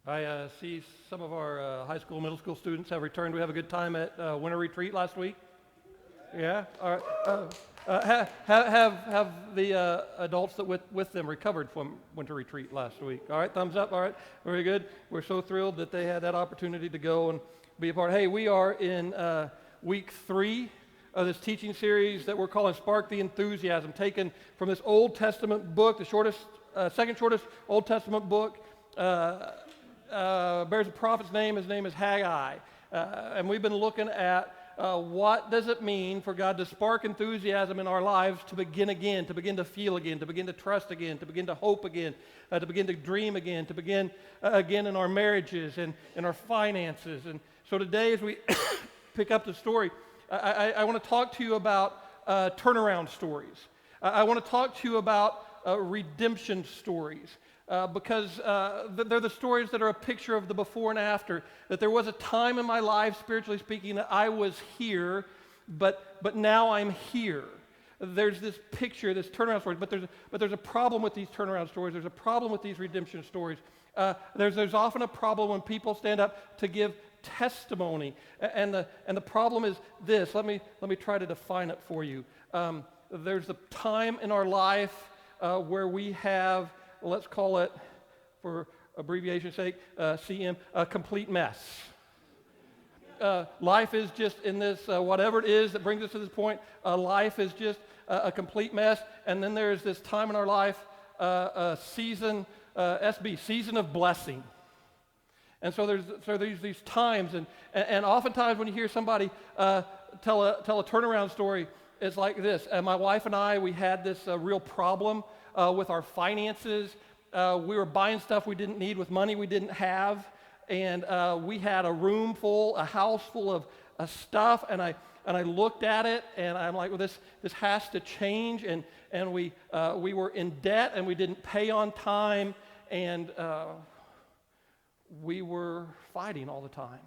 I see some of our high school, middle school students have returned. We have a good time at winter retreat last week. Yeah. All right. Have the adults that with them recovered from winter retreat last week? All right. Thumbs up. All right. Very good. We're so thrilled that they had that opportunity to go and be a part. Hey, we are in week 3 of this teaching series that we're calling Spark the Enthusiasm, taken from this Old Testament book, the shortest, second shortest Old Testament book. Bears a prophet's name. His name is Haggai. And we've been looking at what does it mean for God to spark enthusiasm in our lives to begin again, to begin to feel again, to begin to trust again, to begin to hope again, to begin to dream again, to begin again in our marriages and in our finances. And so today as we pick up the story, I want to talk to you about turnaround stories. I want to talk to you about redemption stories. Because they're the stories that are a picture of the before and after, that there was a time in my life, spiritually speaking, that I was here, but now I'm here. There's this picture, this turnaround story, but there's a problem with these turnaround stories. There's a problem with these redemption stories. There's often a problem when people stand up to give testimony, and the problem is this. Let me try to define it for you. There's a time in our life where we have, let's call it, for abbreviation's sake, CM, a complete mess. Life is just in this, whatever it is that brings us to this point, life is just a complete mess. And then there's this time in our life, a season, SB, season of blessing. And so there's these times, and oftentimes when you hear somebody tell a turnaround story, it's like this. My wife and I, we had this real problem with our finances. We were buying stuff we didn't need with money we didn't have, and we had a room full, a house full of stuff, and I looked at it, and I'm like, well, this has to change, and we were in debt, and we didn't pay on time, and we were fighting all the time.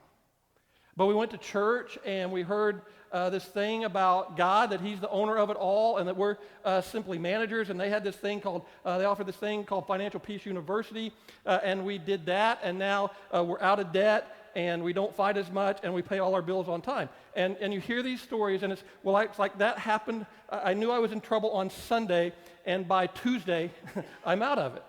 But we went to church, and we heard this thing about God, that He's the owner of it all, and that we're simply managers. And they had this thing called, they offered this thing called Financial Peace University, and we did that, and now we're out of debt, and we don't fight as much, and we pay all our bills on time. And you hear these stories, and it's like that happened. I knew I was in trouble on Sunday, and by Tuesday, I'm out of it.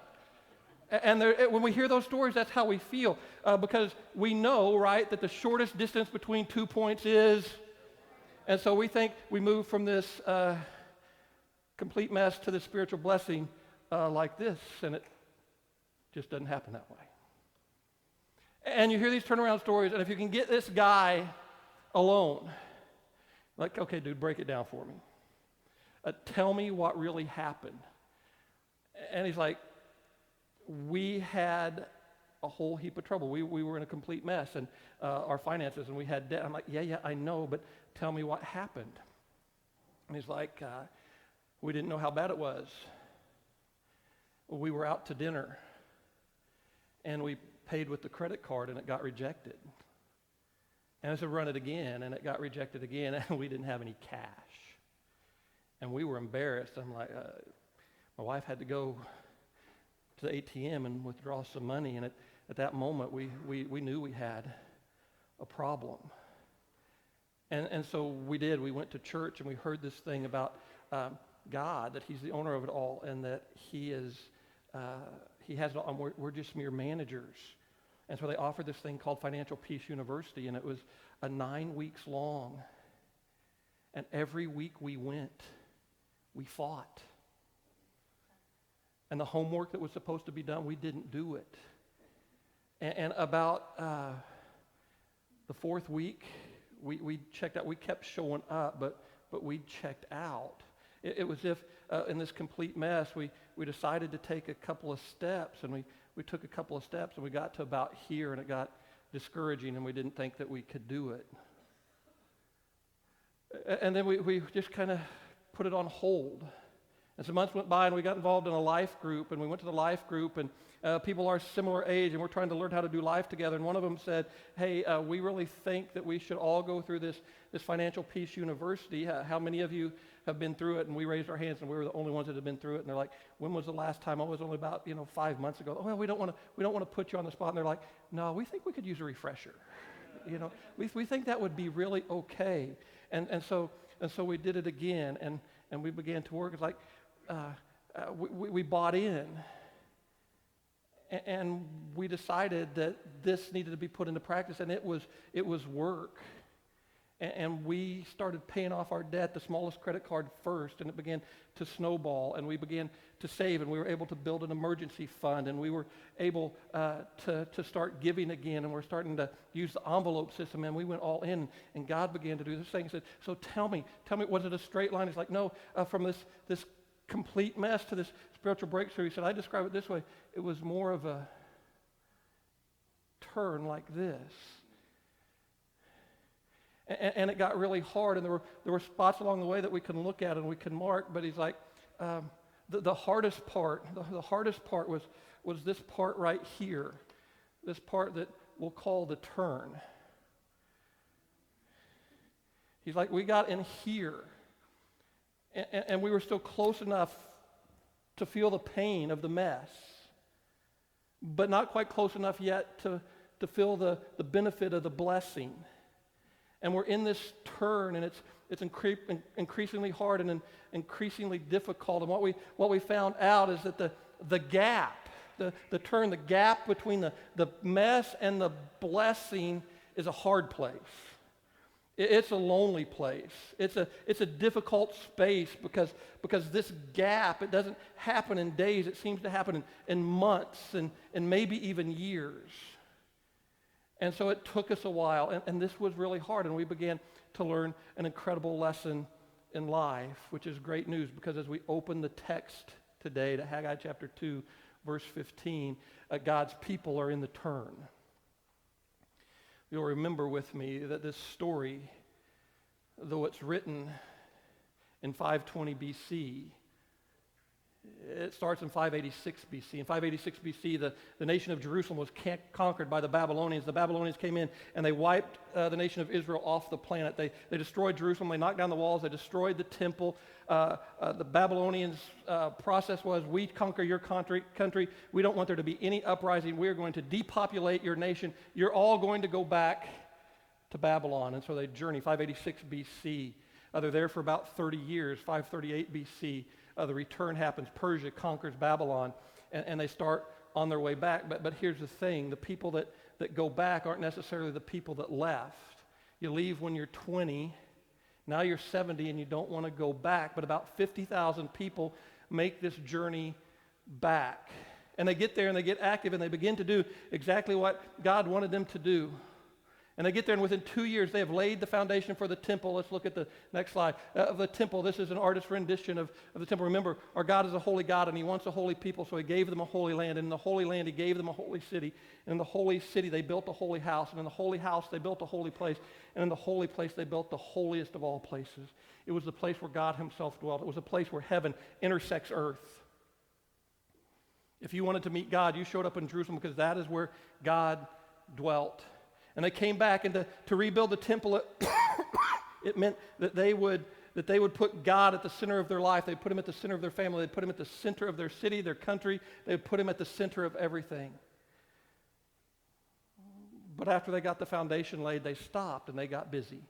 And when we hear those stories, that's how we feel, because we know, right, that the shortest distance between 2 points is, and so we think we move from this complete mess to the spiritual blessing like this, and it just doesn't happen that way. And you hear these turnaround stories, and if you can get this guy alone, like, okay, dude, break it down for me. Tell me what really happened. And he's like, we had a whole heap of trouble. We were in a complete mess, and our finances, and we had debt. I'm like, yeah, I know, but tell me what happened. And he's like, we didn't know how bad it was. We were out to dinner, and we paid with the credit card, and it got rejected. And I said, run it again, and it got rejected again, and we didn't have any cash. And we were embarrassed. I'm like, my wife had to go to the ATM and withdraw some money, and at that moment we knew we had a problem. And so we did. We went to church, and we heard this thing about God, that He's the owner of it all, and that He has it all, and we're just mere managers. And so they offered this thing called Financial Peace University, and it was 9 weeks long. And every week we went, we fought. And the homework that was supposed to be done, we didn't do it. And about the 4th week, we checked out. We kept showing up, but we checked out. It was if in this complete mess, we decided to take a couple of steps, and we took a couple of steps, and we got to about here, and it got discouraging, and we didn't think that we could do it. And then we just kind of put it on hold. And some months went by, and we got involved in a life group, and we went to the life group, and people our similar age, and we're trying to learn how to do life together. And one of them said, hey, we really think that we should all go through this Financial Peace University. How many of you have been through it, and we raised our hands, and we were the only ones that had been through it. And they're like, "When was the last time?" "Oh, it was only about 5 months ago." "Oh, well, we don't want to put you on the spot." And they're like, "No, we think we could use a refresher. We think that would be really okay." And so we did it again, and we began to work. It's like we bought in, and we decided that this needed to be put into practice, and it was work. And we started paying off our debt, the smallest credit card first, and it began to snowball, and we began to save, and we were able to build an emergency fund, and we were able to start giving again, and we're starting to use the envelope system, and we went all in, and God began to do this thing. He said, "So tell me, was it a straight line?" He's like, "No, from this complete mess to this spiritual breakthrough." He said, "I describe it this way. It was more of a turn like this." And it got really hard, and there were spots along the way that we can look at and we can mark. But he's like, the hardest part was this part right here, this part that we'll call the turn. He's like, we got in here, and we were still close enough to feel the pain of the mess, but not quite close enough yet to feel the benefit of the blessing. And we're in this turn, and it's increasingly hard and increasingly difficult. And what we found out is that the gap, the turn, the gap between the mess and the blessing is a hard place. It's a lonely place. It's a difficult space because this gap, it doesn't happen in days. It seems to happen in months and maybe even years. And so it took us a while, and this was really hard, and we began to learn an incredible lesson in life, which is great news, because as we open the text today to Haggai chapter 2, verse 15, God's people are in the turn. You'll remember with me that this story, though it's written in 520 BC, it starts in 586 BC. In 586 BC, the nation of Jerusalem was conquered by the Babylonians. The Babylonians came in, and they wiped the nation of Israel off the planet. They destroyed Jerusalem. They knocked down the walls. They destroyed the temple. The Babylonians' process was, we conquer your country. We don't want there to be any uprising. We are going to depopulate your nation. You're all going to go back to Babylon. And so they journey, 586 BC. They're there for about 30 years, 538 BC. The return happens. Persia conquers Babylon, and they start on their way back. But here's the thing. The people that go back aren't necessarily the people that left. You leave when you're 20. Now you're 70, and you don't want to go back. But about 50,000 people make this journey back. And they get there, and they get active, and they begin to do exactly what God wanted them to do. And they get there, and within 2 years, they have laid the foundation for the temple. Let's look at the next slide. Of the temple, this is an artist's rendition of the temple. Remember, our God is a holy God, and he wants a holy people, so he gave them a holy land. And in the holy land, he gave them a holy city. And in the holy city, they built a holy house. And in the holy house, they built a holy place. And in the holy place, they built the holiest of all places. It was the place where God himself dwelt. It was a place where heaven intersects earth. If you wanted to meet God, you showed up in Jerusalem, because that is where God dwelt. And they came back, and to rebuild the temple, it meant that they would put God at the center of their life. They'd put him at the center of their family. They'd put him at the center of their city, their country. They would put him at the center of everything. But after they got the foundation laid, they stopped, and they got busy.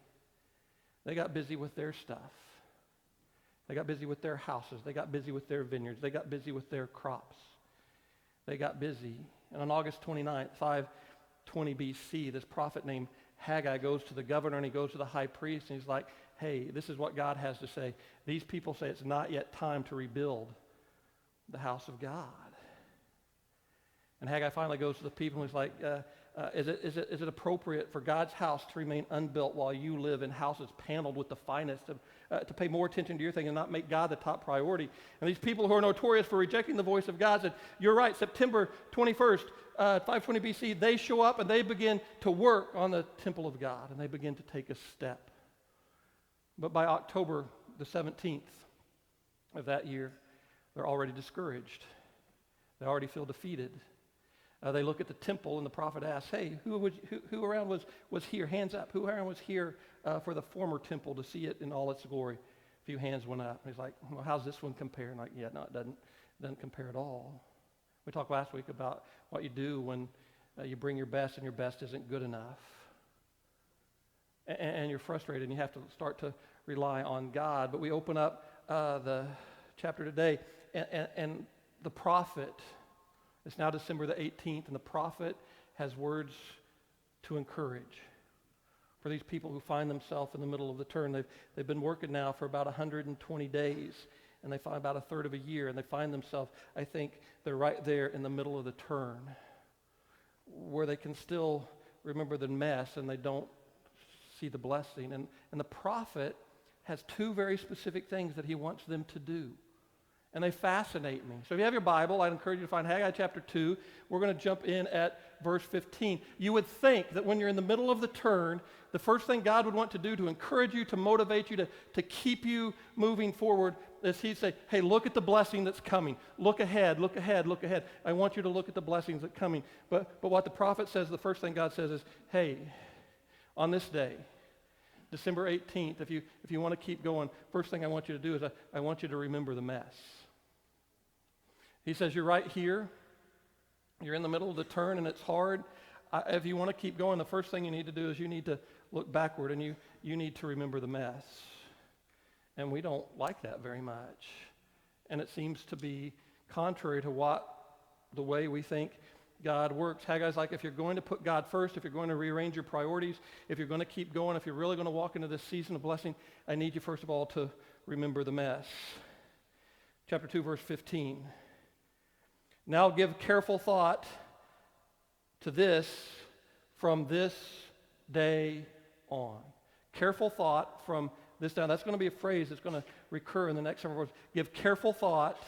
They got busy with their stuff. They got busy with their houses. They got busy with their vineyards. They got busy with their crops. They got busy. And on August 29th, 520 BC, this prophet named Haggai goes to the governor, and he goes to the high priest, and he's like, hey, this is what God has to say. These people say it's not yet time to rebuild the house of God. And Haggai finally goes to the people, and he's like, is it appropriate for God's house to remain unbuilt while you live in houses paneled with the finest, to pay more attention to your thing and not make God the top priority? And these people who are notorious for rejecting the voice of God said, you're right, September 21st, 520 BC, they show up, and they begin to work on the temple of God, and they begin to take a step. But by October the 17th of that year, they're already discouraged. They already feel defeated. They look at the temple, and the prophet asks, hey, who around was here? Hands up. Who around was here for the former temple to see it in all its glory? few hands went up. He's like, well, how's this one compare? And like, yeah, no, it doesn't compare at all. We talked last week about what you do when you bring your best and your best isn't good enough. And you're frustrated and you have to start to rely on God. But we open up the chapter today and the prophet, it's now December the 18th, and the prophet has words to encourage for these people who find themselves in the middle of the turn. They've been working now for about 120 days, and they find about a third of a year, and they find themselves, I think, they're right there in the middle of the turn, where they can still remember the mess, and they don't see the blessing. And the prophet has two very specific things that he wants them to do. And they fascinate me. So if you have your Bible, I'd encourage you to find Haggai chapter 2. We're going to jump in at verse 15. You would think that when you're in the middle of the turn, the first thing God would want to do to encourage you, to motivate you, to keep you moving forward, is he'd say, hey, look at the blessing that's coming. Look ahead, look ahead, look ahead. I want you to look at the blessings that are coming. But what the prophet says, the first thing God says is, hey, on this day, December 18th, if you want to keep going, first thing I want you to do is I want you to remember the mess. He says, you're right here. You're in the middle of the turn and it's hard. If you want to keep going, the first thing you need to do is you need to look backward and you need to remember the mess. And we don't like that very much. And it seems to be contrary to the way we think God works. Haggai's like, if you're going to put God first, if you're going to rearrange your priorities, if you're going to keep going, if you're really going to walk into this season of blessing, I need you first of all to remember the mess. Chapter 2, verse 15. Now give careful thought to this from this day on. Careful thought from this day on. That's going to be a phrase that's going to recur in the next several words. Give careful thought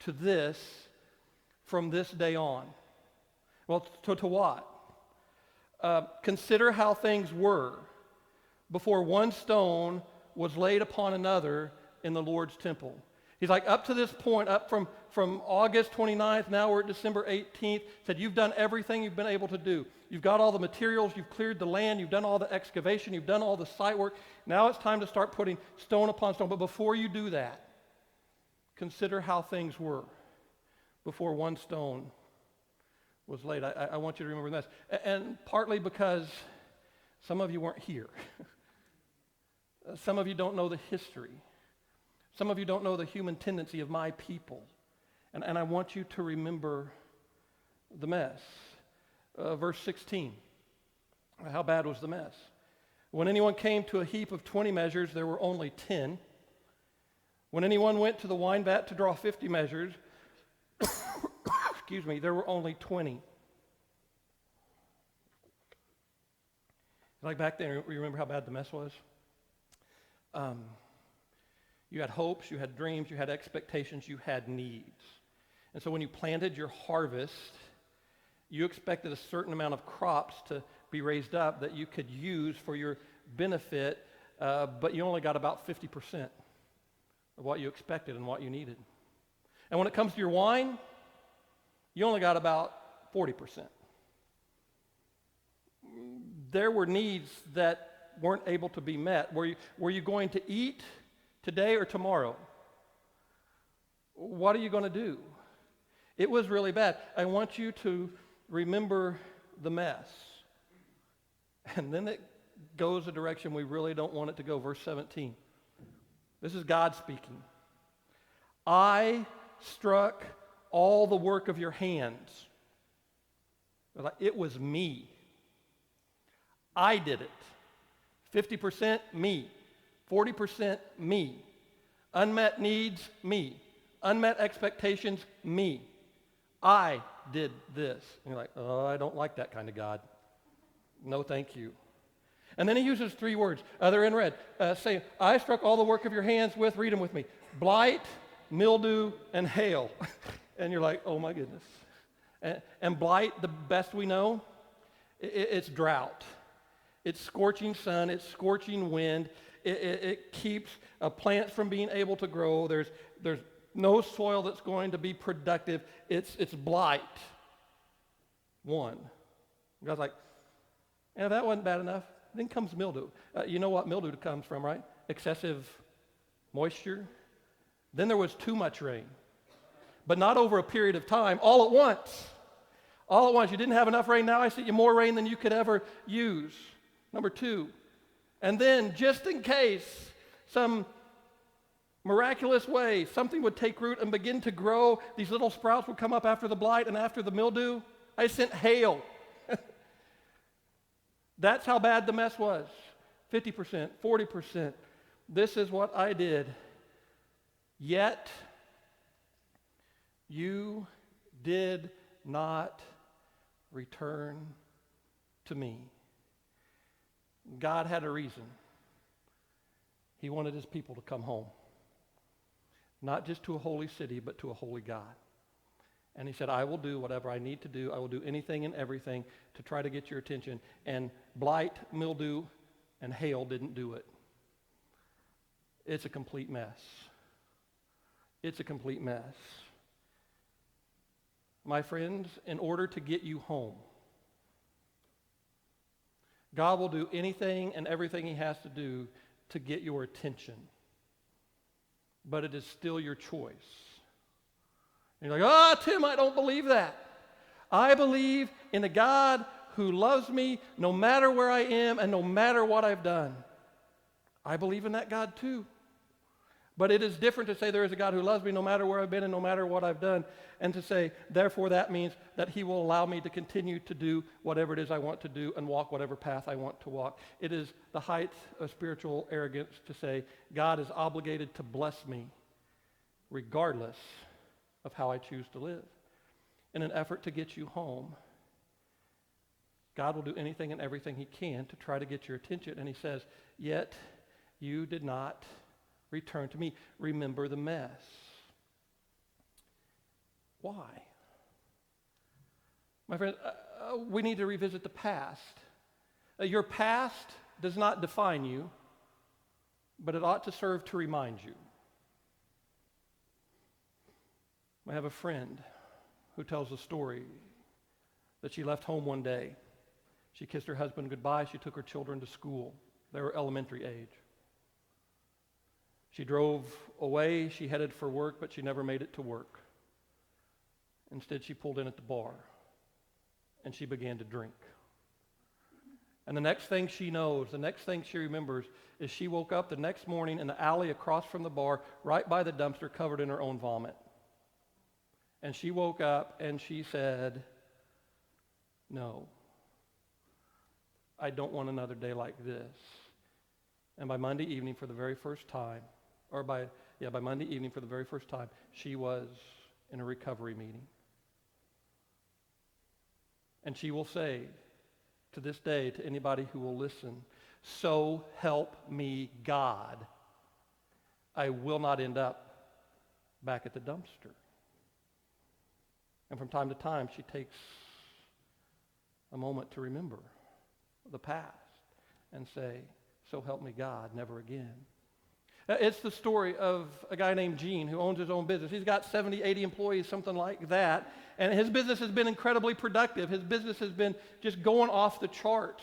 to this from this day on. Well, to what? Consider how things were before one stone was laid upon another in the Lord's temple. He's like, up to this point, up from August 29th, now we're at December 18th, said you've done everything you've been able to do. You've got all the materials, you've cleared the land, you've done all the excavation, you've done all the site work. Now it's time to start putting stone upon stone. But before you do that, consider how things were before one stone was laid. I want you to remember this. And partly because some of you weren't here. Some of you don't know the history. Some of you don't know the human tendency of my people. And I want you to remember the mess. Verse 16. How bad was the mess? When anyone came to a heap of 20 measures, there were only 10. When anyone went to the wine vat to draw 50 measures, there were only 20. Like back then, you remember how bad the mess was? You had hopes, you had dreams, you had expectations, you had needs. And so when you planted your harvest, you expected a certain amount of crops to be raised up that you could use for your benefit, but you only got about 50% of what you expected and what you needed. And when it comes to your wine, you only got about 40%. There were needs that weren't able to be met. Were you going to eat today or tomorrow? What are you going to do? It was really bad. I want you to remember the mess. And then it goes a direction we really don't want it to go. Verse 17. This is God speaking. I struck all the work of your hands. It was me. I did it. 50% me. 40% me. Unmet needs, me. Unmet expectations, me. I did this. And you're like, oh, I don't like that kind of God. No, thank you. And then he uses three words. They're in red. Say, I struck all the work of your hands with, read them with me, blight, mildew, and hail. And you're like, oh my goodness. And blight, the best we know, it's drought. It's scorching sun. It's scorching wind. It keeps plants from being able to grow. There's no soil that's going to be productive. It's blight. One. God's like, and if that wasn't bad enough, then comes mildew. You know what mildew comes from, right? Excessive moisture. Then there was too much rain, but not over a period of time, all at once. All at once. You didn't have enough rain. Now I sent you more rain than you could ever use. Number 2. And then, just in case some miraculous way something would take root and begin to grow, these little sprouts would come up after the blight and after the mildew, I sent hail. That's how bad the mess was. 50%, 40%. This is what I did. Yet you did not return to me. God had a reason. He wanted his people to come home. Not just to a holy city, but to a holy God. And he said, I will do whatever I need to do. I will do anything and everything to try to get your attention. And blight, mildew, and hail didn't do it. It's a complete mess. It's a complete mess. My friends, in order to get you home, God will do anything and everything he has to do to get your attention. But it is still your choice. And you're like, Tim, I don't believe that. I believe in a God who loves me no matter where I am and no matter what I've done. I believe in that God too. But it is different to say there is a God who loves me no matter where I've been and no matter what I've done, and to say, therefore, that means that he will allow me to continue to do whatever it is I want to do and walk whatever path I want to walk. It is the height of spiritual arrogance to say God is obligated to bless me regardless of how I choose to live. In an effort to get you home, God will do anything and everything he can to try to get your attention. And he says, yet you did not return to me. Remember the mess. Why? My friend, we need to revisit the past. Your past does not define you, but it ought to serve to remind you. I have a friend who tells a story that she left home one day. She kissed her husband goodbye. She took her children to school. They were elementary age. She drove away. She headed for work, but she never made it to work. Instead, she pulled in at the bar, and she began to drink. And the next thing she knows, the next thing she remembers, is she woke up the next morning in the alley across from the bar, right by the dumpster, covered in her own vomit. And she woke up and she said, no, I don't want another day like this. And by Monday evening for the very first time, by Monday evening for the very first time, she was in a recovery meeting. And she will say to this day to anybody who will listen, so help me God, I will not end up back at the dumpster. And from time to time, she takes a moment to remember the past and say, so help me God, never again. It's the story of a guy named Gene who owns his own business. He's got 70, 80 employees, something like that. And his business has been incredibly productive. His business has been just going off the charts.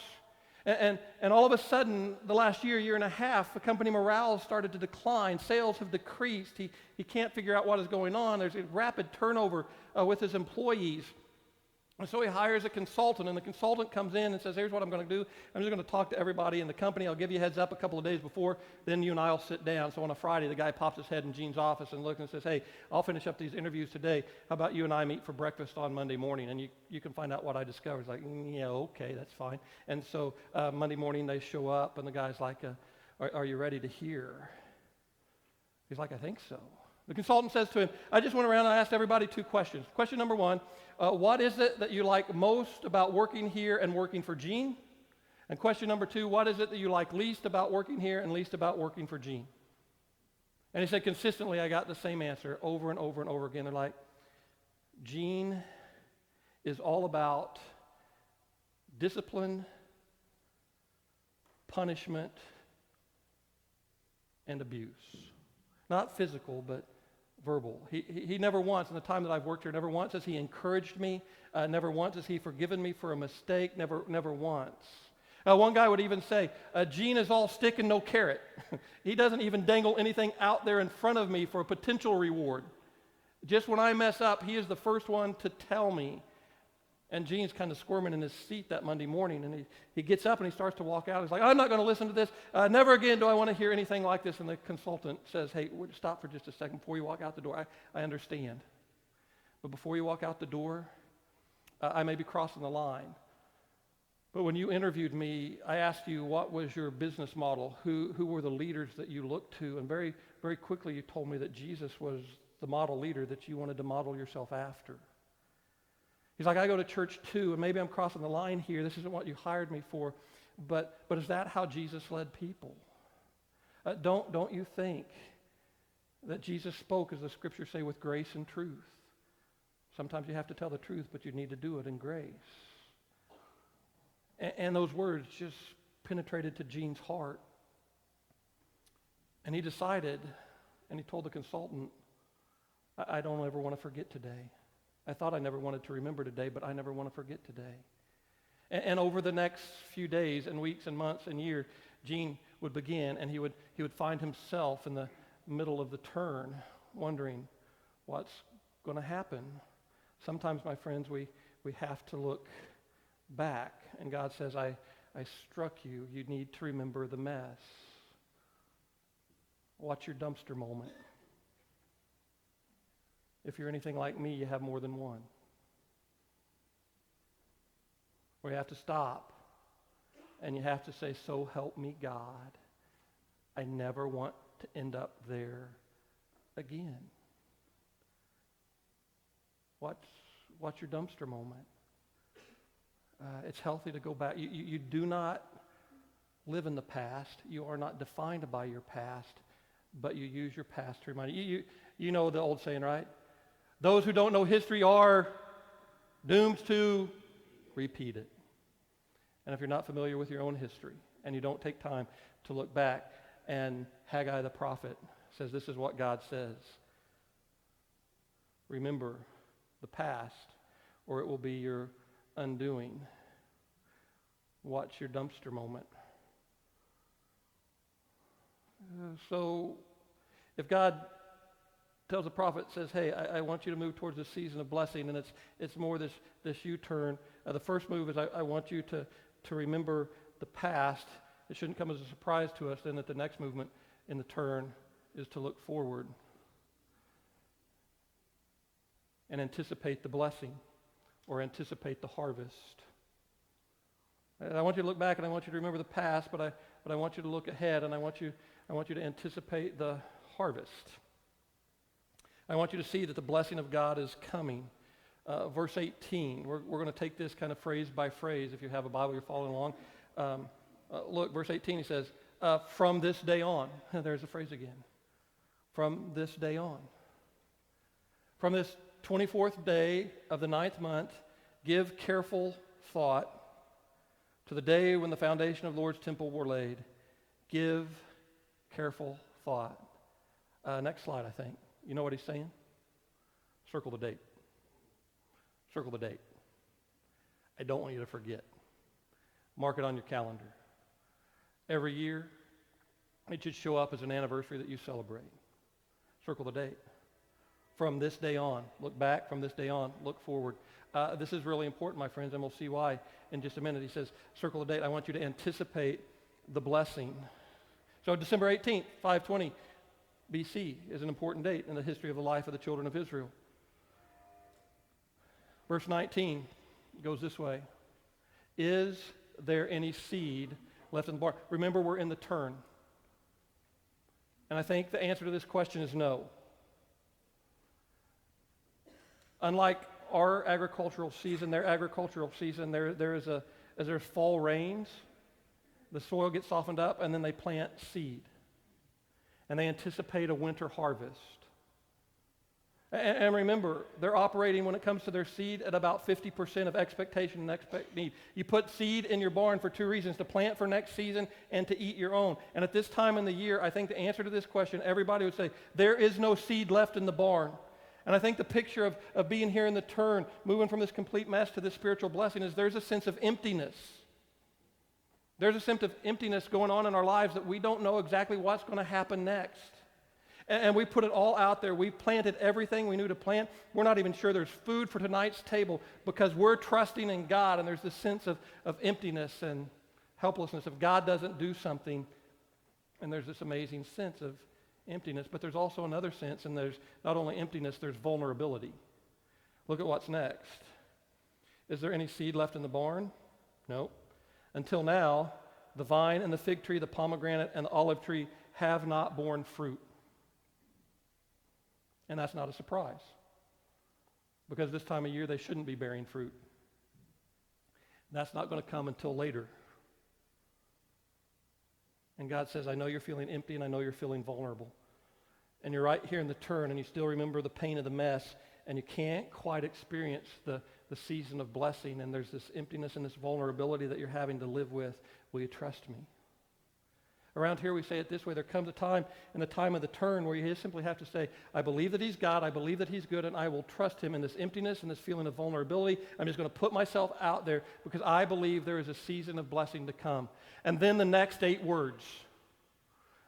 And all of a sudden, the last year and a half, the company morale started to decline. Sales have decreased. He can't figure out what is going on. There's a rapid turnover with his employees. And so he hires a consultant, and the consultant comes in and says, here's what I'm going to do. I'm just going to talk to everybody in the company. I'll give you a heads up a couple of days before. Then you and I will sit down. So on a Friday, the guy pops his head in Gene's office and looks and says, hey, I'll finish up these interviews today. How about you and I meet for breakfast on Monday morning? And you can find out what I discovered. It's like, yeah, okay, that's fine. And so Monday morning they show up, and the guy's like, are you ready to hear? He's like, I think so. The consultant says to him, I just went around and I asked everybody 2 questions. Question number 1, what is it that you like most about working here and working for Gene? And question number 2, what is it that you like least about working here and least about working for Gene? And he said, consistently, I got the same answer over and over and over again. They're like, Gene is all about discipline, punishment, and abuse. Not physical, but verbal. He never once, in the time that I've worked here, never once has he encouraged me, never once has he forgiven me for a mistake, never once. One guy would even say, Gene is all stick and no carrot. He doesn't even dangle anything out there in front of me for a potential reward. Just when I mess up, he is the first one to tell me. And Gene's kind of squirming in his seat that Monday morning, and he gets up and he starts to walk out. He's like, I'm not going to listen to this. Never again do I want to hear anything like this. And the consultant says, hey, stop for just a second before you walk out the door. I understand. But before you walk out the door, I may be crossing the line. But when you interviewed me, I asked you what was your business model, who were the leaders that you looked to, and very, very quickly you told me that Jesus was the model leader that you wanted to model yourself after. He's like, I go to church too, and maybe I'm crossing the line here. This isn't what you hired me for, but is that how Jesus led people? Don't you think that Jesus spoke, as the scriptures say, with grace and truth? Sometimes you have to tell the truth, but you need to do it in grace. And those words just penetrated to Gene's heart. And he decided, and he told the consultant, I don't ever want to forget today. I thought I never wanted to remember today, but I never want to forget today. And over the next few days and weeks and months and years, Gene would begin, and he would find himself in the middle of the turn, wondering what's going to happen. Sometimes, my friends, we have to look back, and God says, I struck you. You need to remember the mess. Watch your dumpster moment. If you're anything like me, you have more than one. Where you have to stop, and you have to say, so help me God, I never want to end up there again. Watch your dumpster moment. It's healthy to go back. You do not live in the past. You are not defined by your past, but you use your past to remind you. You know the old saying, right? Those who don't know history are doomed to repeat it. And if you're not familiar with your own history and you don't take time to look back, and Haggai the prophet says, this is what God says. Remember the past, or it will be your undoing. Watch your dumpster moment. So if God tells the prophet, says, hey, I want you to move towards this season of blessing, and it's more this U-turn. The first move is I want you to remember the past. It shouldn't come as a surprise to us then that the next movement in the turn is to look forward and anticipate the blessing or anticipate the harvest. I want you to look back, and I want you to remember the past, but I want you to look ahead, and I want you to anticipate the harvest. I want you to see that the blessing of God is coming. Verse 18, we're going to take this kind of phrase by phrase. If you have a Bible, you're following along. Look, verse 18, he says, from this day on. There's the phrase again. From this day on. From this 24th day of the 9th month, give careful thought to the day when the foundation of the Lord's temple were laid. Give careful thought. Next slide, I think. You know what he's saying? Circle the date. Circle the date. I don't want you to forget. Mark it on your calendar. Every year, it should show up as an anniversary that you celebrate. Circle the date. From this day on, look back. From this day on, look forward. This is really important, my friends, and we'll see why in just a minute. He says, circle the date. I want you to anticipate the blessing. So December 18th, 520 BC is an important date in the history of the life of the children of Israel. Verse 19 goes this way. Is there any seed left in the barn? Remember, we're in the turn. And I think the answer to this question is no. Unlike our agricultural season, their agricultural season, as there's fall rains, the soil gets softened up, and then they plant seed. And they anticipate a winter harvest. And remember, they're operating when it comes to their seed at about 50% of expectation and expect need. You put seed in your barn for two reasons: to plant for next season and to eat your own. And at this time in the year, I think the answer to this question, everybody would say, there is no seed left in the barn. And I think the picture of being here in the turn, moving from this complete mess to this spiritual blessing, is there's a sense of emptiness. There's a sense of emptiness going on in our lives that we don't know exactly what's going to happen next. And we put it all out there. We planted everything we knew to plant. We're not even sure there's food for tonight's table because we're trusting in God, and there's this sense of emptiness and helplessness. If God doesn't do something, and there's this amazing sense of emptiness, but there's also another sense, and there's not only emptiness, there's vulnerability. Look at what's next. Is there any seed left in the barn? No. Until now, the vine and the fig tree, the pomegranate and the olive tree have not borne fruit. And that's not a surprise, because this time of year they shouldn't be bearing fruit. That's not going to come until later. And God says, I know you're feeling empty and I know you're feeling vulnerable. And you're right here in the turn and you still remember the pain of the mess and you can't quite experience the season of blessing, and there's this emptiness and this vulnerability that you're having to live with. Will you trust me? Around here we say it this way: there comes a time in the time of the turn where you just simply have to say, I believe that he's God, I believe that he's good, and I will trust him in this emptiness and this feeling of vulnerability. I'm just going to put myself out there because I believe there is a season of blessing to come. And then the next 8 words.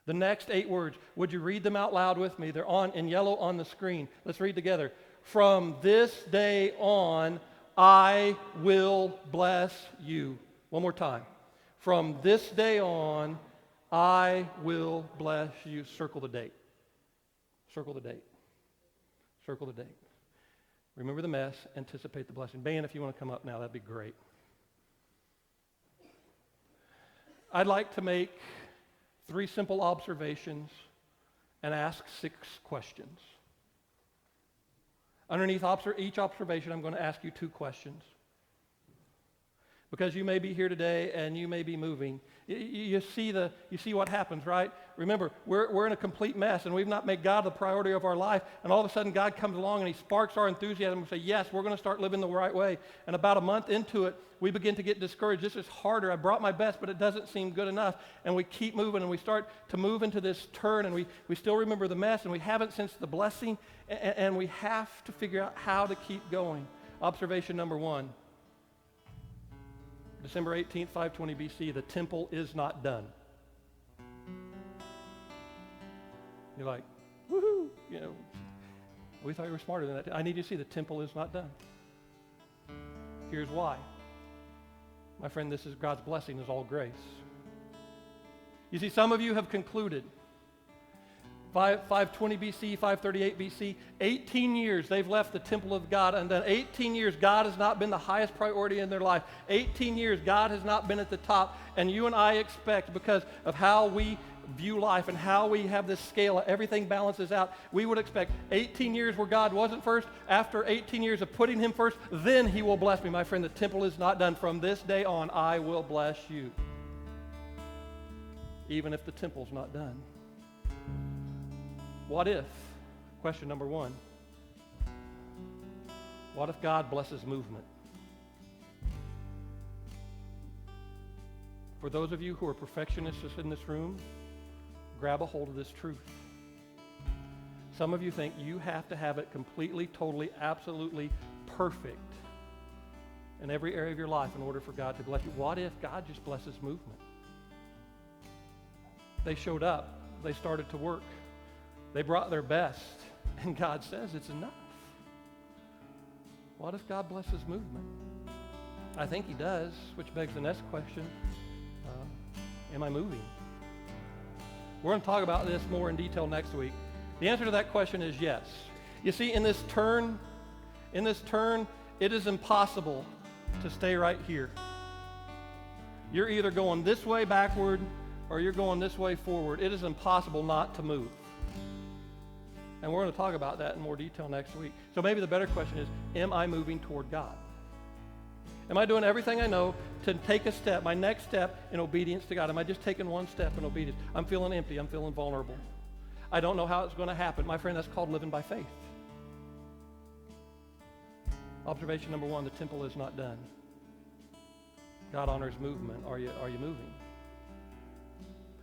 The next 8 words. Would you read them out loud with me? They're in yellow on the screen. Let's read together. From this day on, I will bless you. One more time. From this day on, I will bless you. Circle the date. Circle the date. Circle the date. Remember the mess, anticipate the blessing. Ben, if you want to come up now, that'd be great. I'd like to make 3 simple observations and ask 6 questions. Underneath each observation, I'm going to ask you 2 questions. Because you may be here today and you may be moving. You see what happens, right? Remember, we're in a complete mess and we've not made God the priority of our life. And all of a sudden God comes along and he sparks our enthusiasm and say, yes, we're going to start living the right way. And about a month into it, we begin to get discouraged. This is harder. I brought my best, but it doesn't seem good enough. And we keep moving and we start to move into this turn, and we still remember the mess and we haven't sensed the blessing, and we have to figure out how to keep going. Observation number 1. December 18th, 520 BC, the temple is not done. You're like, woohoo, we thought you were smarter than that. I need you to see the temple is not done. Here's why. My friend, this is God's blessing is all grace. You see, some of you have concluded 520 BC, 538 BC, 18 years they've left the temple of God, and then 18 years God has not been the highest priority in their life. 18 years God has not been at the top, and you and I expect, because of how we view life and how we have this scale, everything balances out, we would expect 18 years where God wasn't first. After 18 years of putting him first, then he will bless me. My friend, the temple is not done. From this day on, I will bless you. Even if the temple's not done. What if, question number 1, what if God blesses movement? For those of you who are perfectionists in this room, grab a hold of this truth. Some of you think you have to have it completely, totally, absolutely perfect in every area of your life in order for God to bless you. What if God just blesses movement? They showed up. They started to work. They brought their best, and God says it's enough. What if God blesses movement? I think he does, which begs the next question. Am I moving? We're going to talk about this more in detail next week. The answer to that question is yes. You see, in this turn, it is impossible to stay right here. You're either going this way backward or you're going this way forward. It is impossible not to move. And we're going to talk about that in more detail next week. So maybe the better question is, am I moving toward God? Am I doing everything I know to take a step, my next step in obedience to God? Am I just taking one step in obedience? I'm feeling empty. I'm feeling vulnerable. I don't know how it's going to happen. My friend, that's called living by faith. Observation number 1, the temple is not done. God honors movement. Are you moving?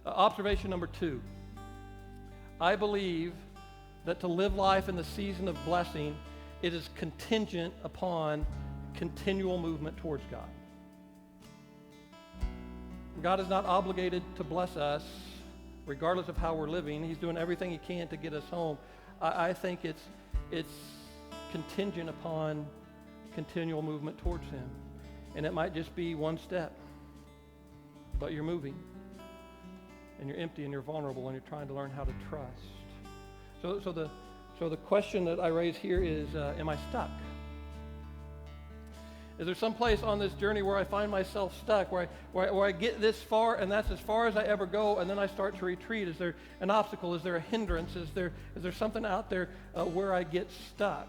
Observation number 2, I believe that to live life in the season of blessing, it is contingent upon continual movement towards God. God is not obligated to bless us regardless of how we're living. He's doing everything he can to get us home. I think it's contingent upon continual movement towards him. And it might just be one step, but you're moving, and you're empty, and you're vulnerable, and you're trying to learn how to trust. So the question that I raise here is, am I stuck? Is there some place on this journey where I find myself stuck, where I get this far, and that's as far as I ever go, and then I start to retreat? Is there an obstacle? Is there a hindrance? Is there something out there where I get stuck?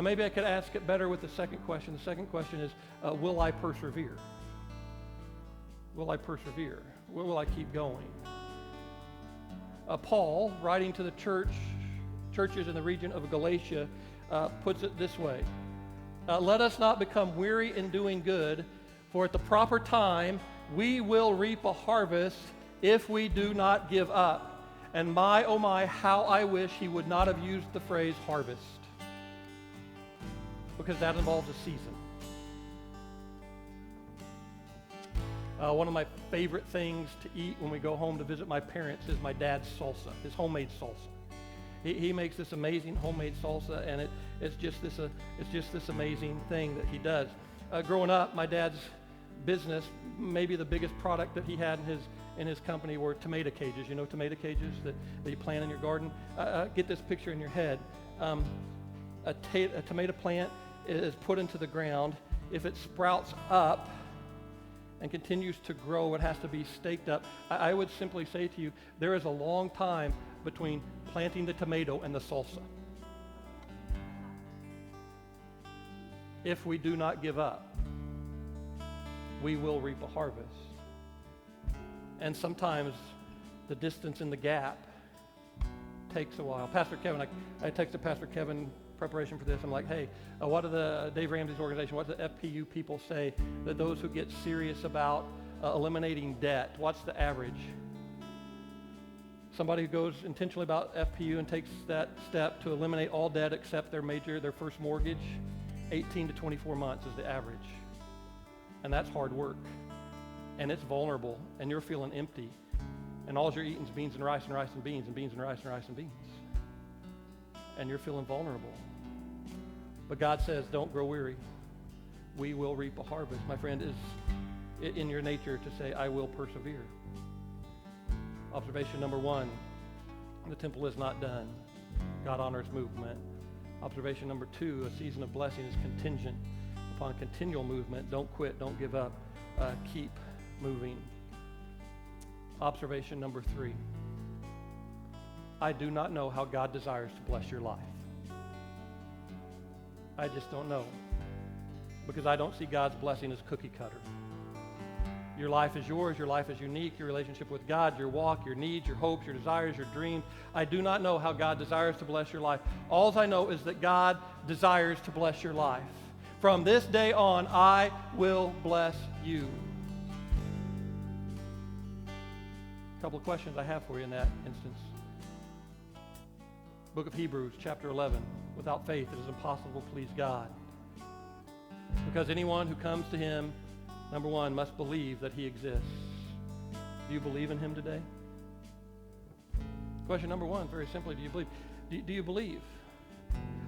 Maybe I could ask it better with the second question. The second question is, will I persevere? Will I persevere? Will I keep going? Paul, writing to the churches in the region of Galatia, puts it this way. Let us not become weary in doing good, for at the proper time we will reap a harvest if we do not give up. And my, oh my, how I wish he would not have used the phrase harvest, because that involves a season. One of my favorite things to eat when we go home to visit my parents is my dad's salsa, his homemade salsa. He makes this amazing homemade salsa, and it's just this amazing thing that he does. Growing up, my dad's business, maybe the biggest product that he had in his company were tomato cages. You know tomato cages that you plant in your garden? Get this picture in your head. A tomato plant is put into the ground. If it sprouts up and continues to grow, it has to be staked up. I would simply say to you, there is a long time between planting the tomato and the salsa. If we do not give up, we will reap a harvest. And sometimes the distance in the gap takes a while. Pastor Kevin, I texted Pastor Kevin preparation for this. I'm like, hey, what do the Dave Ramsey's organization, what do the FPU people say that those who get serious about eliminating debt, what's the average? Somebody who goes intentionally about FPU and takes that step to eliminate all debt except their first mortgage, 18 to 24 months is the average. And that's hard work. And it's vulnerable, and you're feeling empty. And all you're eating is beans and rice and rice and beans and beans and rice and rice and beans. And you're feeling vulnerable. But God says, don't grow weary. We will reap a harvest. My friend, is in your nature to say, I will persevere. Observation number one, the temple is not done. God honors movement. Observation number two, a season of blessing is contingent upon continual movement. Don't quit, don't give up, keep moving. Observation number three, I do not know how God desires to bless your life. I just don't know, because I don't see God's blessing as cookie cutter. Your life is yours. Your life is unique. Your relationship with God, your walk, your needs, your hopes, your desires, your dreams. I do not know how God desires to bless your life. All I know is that God desires to bless your life. From this day on, I will bless you. A couple of questions I have for you in that instance. Book of Hebrews, chapter 11. Without faith, it is impossible to please God. Because anyone who comes to him, number one, must believe that he exists. Do you believe in him today? Question number one, very simply, do you believe? Do you believe?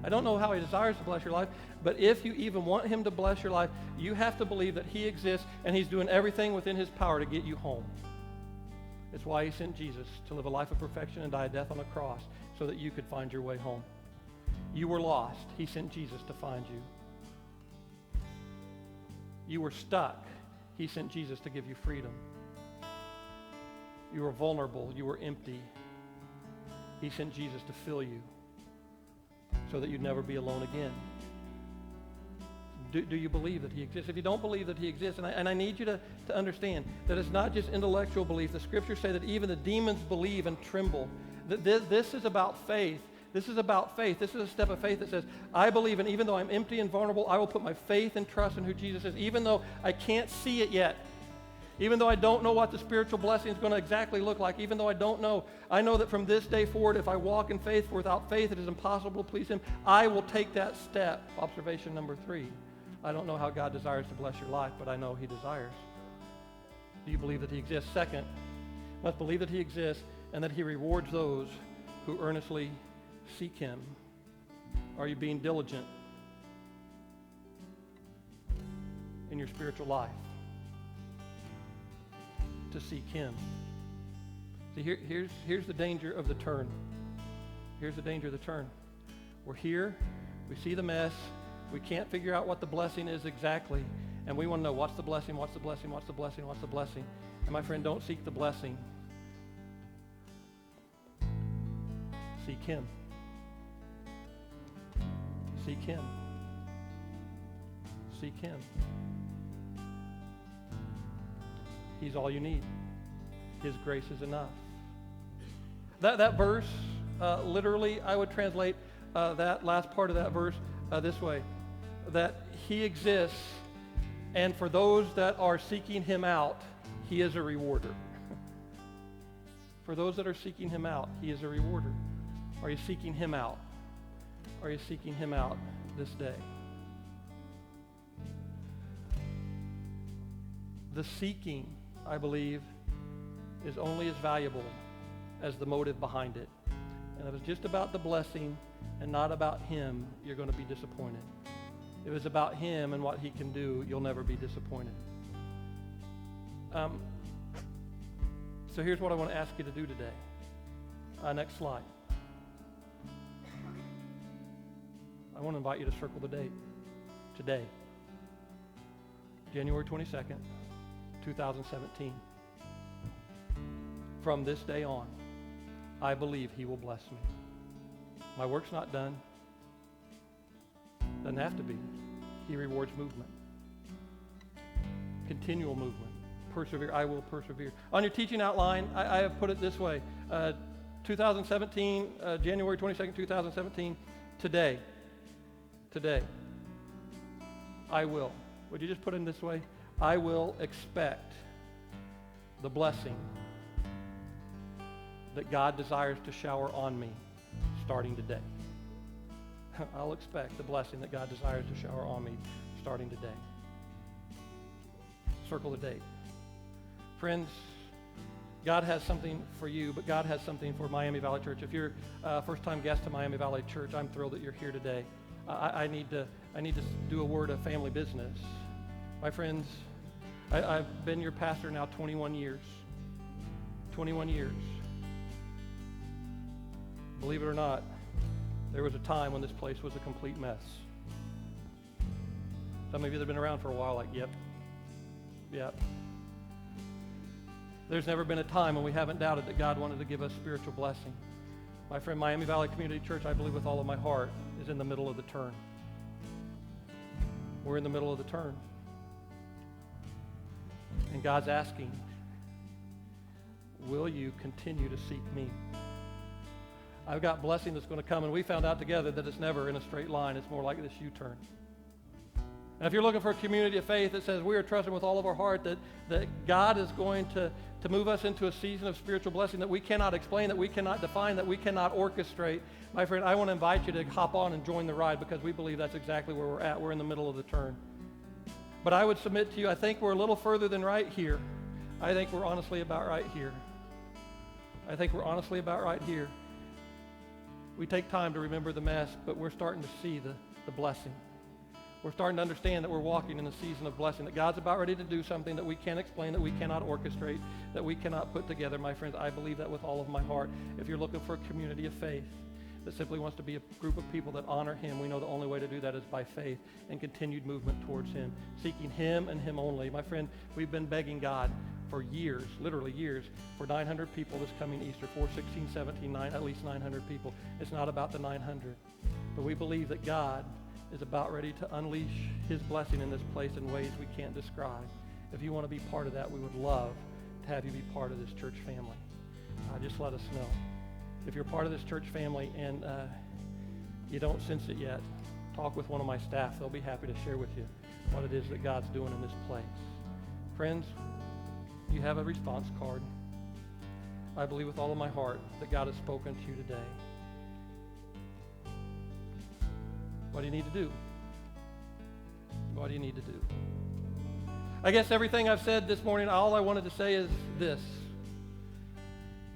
I don't know how he desires to bless your life, but if you even want him to bless your life, you have to believe that he exists and he's doing everything within his power to get you home. It's why he sent Jesus to live a life of perfection and die a death on a cross so that you could find your way home. You were lost. He sent Jesus to find you. You were stuck. He sent Jesus to give you freedom. You were vulnerable. You were empty. He sent Jesus to fill you so that you'd never be alone again. Do you believe that he exists? If you don't believe that he exists, and I need you to understand that it's not just intellectual belief. The scriptures say that even the demons believe and tremble. This is about faith. This is about faith. This is a step of faith that says, I believe, and even though I'm empty and vulnerable, I will put my faith and trust in who Jesus is, even though I can't see it yet. Even though I don't know what the spiritual blessing is going to exactly look like, even though I don't know, I know that from this day forward, if I walk in faith, for without faith it is impossible to please him, I will take that step. Observation number three, I don't know how God desires to bless your life, but I know he desires. Do you believe that he exists? Second, must believe that he exists and that he rewards those who earnestly seek him. Are you being diligent in your spiritual life to seek him? See, here's the danger of the turn. Here's the danger of the turn. We're here, we see the mess, we can't figure out what the blessing is exactly, and we want to know what's the blessing, what's the blessing, what's the blessing, what's the blessing. And my friend, don't seek the blessing. Seek him. Seek him. Seek him. He's all you need. His grace is enough. That verse, literally, I would translate that last part of that verse this way, that he exists, and for those that are seeking him out, he is a rewarder. For those that are seeking him out, he is a rewarder. Are you seeking him out? Are you seeking him out this day? The seeking, I believe, is only as valuable as the motive behind it. And if it's just about the blessing and not about him, you're going to be disappointed. If it's about him and what he can do, you'll never be disappointed. So here's what I want to ask you to do today. Next slide. I want to invite you to circle the date. Today, January 22nd, 2017. From this day on, I believe he will bless me. My work's not done. Doesn't have to be. He rewards movement. Continual movement. Persevere. I will persevere. On your teaching outline, I have put it this way. 2017, January 22nd, 2017, today. Today. I will. Would you just put it in this way? I will expect the blessing that God desires to shower on me starting today. I'll expect the blessing that God desires to shower on me starting today. Circle the date. Friends, God has something for you, but God has something for Miami Valley Church. If you're a first-time guest to Miami Valley Church, I'm thrilled that you're here today. I need to do a word of family business. My friends, I've been your pastor now 21 years. 21 years. Believe it or not, there was a time when this place was a complete mess. Some of you that have been around for a while like, yep. There's never been a time when we haven't doubted that God wanted to give us spiritual blessing. My friend, Miami Valley Community Church, I believe with all of my heart, is in the middle of the turn. We're in the middle of the turn. And God's asking, will you continue to seek me? I've got blessing that's going to come, and we found out together that it's never in a straight line. It's more like this U-turn. And if you're looking for a community of faith that says we are trusting with all of our heart that God is going to move us into a season of spiritual blessing that we cannot explain, that we cannot define, that we cannot orchestrate, my friend, I want to invite you to hop on and join the ride, because we believe that's exactly where we're at. We're in the middle of the turn. But I would submit to you, I think we're a little further than right here. I think we're honestly about right here. I think we're honestly about right here. We take time to remember the mess, but we're starting to see the blessing. We're starting to understand that we're walking in a season of blessing, that God's about ready to do something that we can't explain, that we cannot orchestrate, that we cannot put together. My friends, I believe that with all of my heart. If you're looking for a community of faith that simply wants to be a group of people that honor him, we know the only way to do that is by faith and continued movement towards him, seeking him and him only. My friend, we've been begging God for years, literally years, for 900 people this coming Easter, 416, 17, at least 900 people. It's not about the 900, but we believe that God is about ready to unleash his blessing in this place in ways we can't describe. If you want to be part of that, we would love to have you be part of this church family. Just let us know. If you're part of this church family and you don't sense it yet, talk with one of my staff. They'll be happy to share with you what it is that God's doing in this place. Friends, you have a response card. I believe with all of my heart that God has spoken to you today. What do you need to do? What do you need to do? I guess everything I've said this morning, all I wanted to say is this.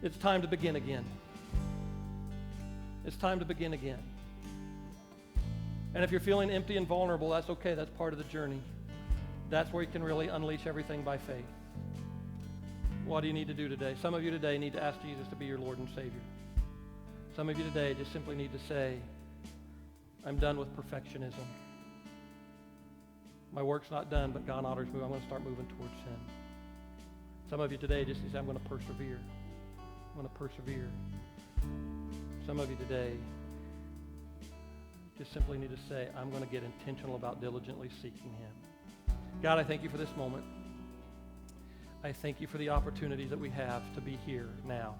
It's time to begin again. It's time to begin again. And if you're feeling empty and vulnerable, that's okay. That's part of the journey. That's where you can really unleash everything by faith. What do you need to do today? Some of you today need to ask Jesus to be your Lord and Savior. Some of you today just simply need to say, I'm done with perfectionism. My work's not done, but God honors me. I'm going to start moving towards Him. Some of you today just say, I'm going to persevere. I'm going to persevere. Some of you today just simply need to say, I'm going to get intentional about diligently seeking Him. God, I thank you for this moment. I thank you for the opportunity that we have to be here now.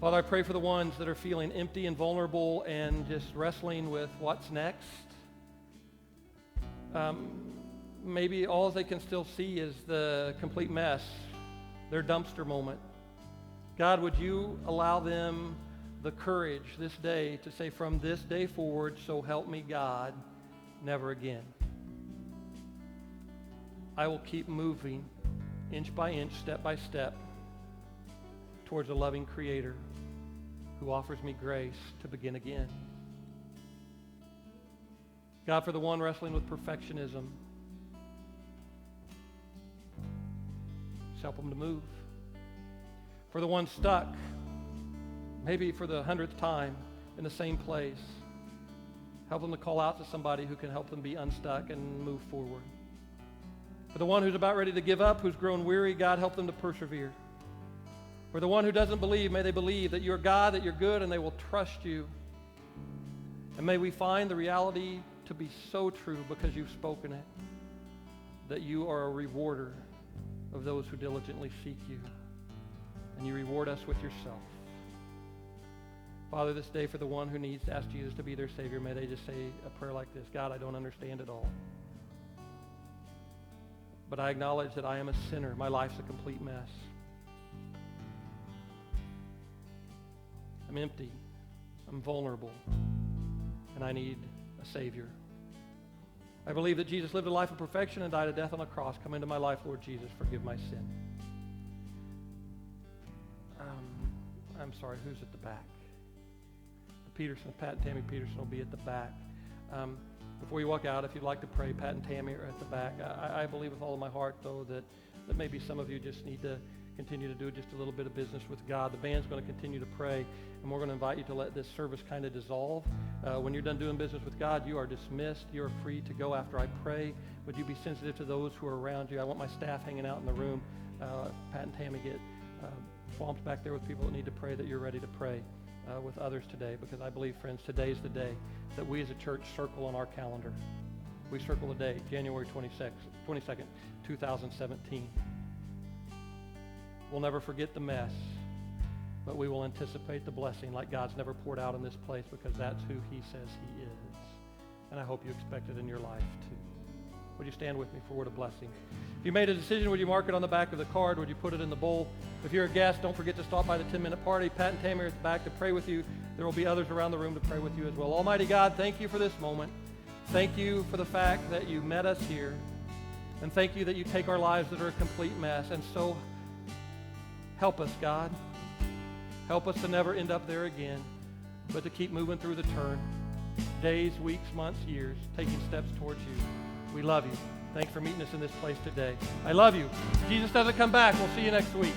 Father, I pray for the ones that are feeling empty and vulnerable and just wrestling with what's next. Maybe all they can still see is the complete mess, their dumpster moment. God, would you allow them the courage this day to say, from this day forward, so help me God, never again. I will keep moving inch by inch, step by step, towards a loving Creator who offers me grace to begin again. God, for the one wrestling with perfectionism, just help them to move. For the one stuck, maybe for the 100th time in the same place, help them to call out to somebody who can help them be unstuck and move forward. For the one who's about ready to give up, who's grown weary, God, help them to persevere. For the one who doesn't believe, may they believe that you're God, that you're good, and they will trust you. And may we find the reality to be so true because you've spoken it, that you are a rewarder of those who diligently seek you, and you reward us with yourself. Father, this day for the one who needs to ask Jesus to be their Savior, may they just say a prayer like this: God, I don't understand it all, but I acknowledge that I am a sinner. My life's a complete mess. I'm empty. I'm vulnerable. And I need a Savior. I believe that Jesus lived a life of perfection and died a death on the cross. Come into my life, Lord Jesus. Forgive my sin. I'm sorry, who's at the back? Pat and Tammy Peterson will be at the back. Before you walk out, if you'd like to pray, Pat and Tammy are at the back. I believe with all of my heart, though, that maybe some of you just need to continue to do just a little bit of business with God. The band's going to continue to pray, and we're going to invite you to let this service kind of dissolve. When you're done doing business with God, you are dismissed. You are free to go after I pray. Would you be sensitive to those who are around you? I want my staff hanging out in the room. Pat and Tammy get swamped back there with people that need to pray, that you're ready to pray with others today, because I believe, friends, today's the day that we as a church circle on our calendar. We circle the day, January 22nd, 2017. We'll never forget the mess, but we will anticipate the blessing like God's never poured out in this place, because that's who He says He is. And I hope you expect it in your life too. Would you stand with me for a word of blessing? If you made a decision, would you mark it on the back of the card? Would you put it in the bowl? If you're a guest, don't forget to stop by the 10-minute party. Pat and Tammy are at the back to pray with you. There will be others around the room to pray with you as well. Almighty God, thank you for this moment. Thank you for the fact that you met us here. And thank you that you take our lives that are a complete mess. And so help us, God. Help us to never end up there again, but to keep moving through the turn. Days, weeks, months, years, taking steps towards you. We love you. Thanks for meeting us in this place today. I love you. If Jesus doesn't come back, we'll see you next week.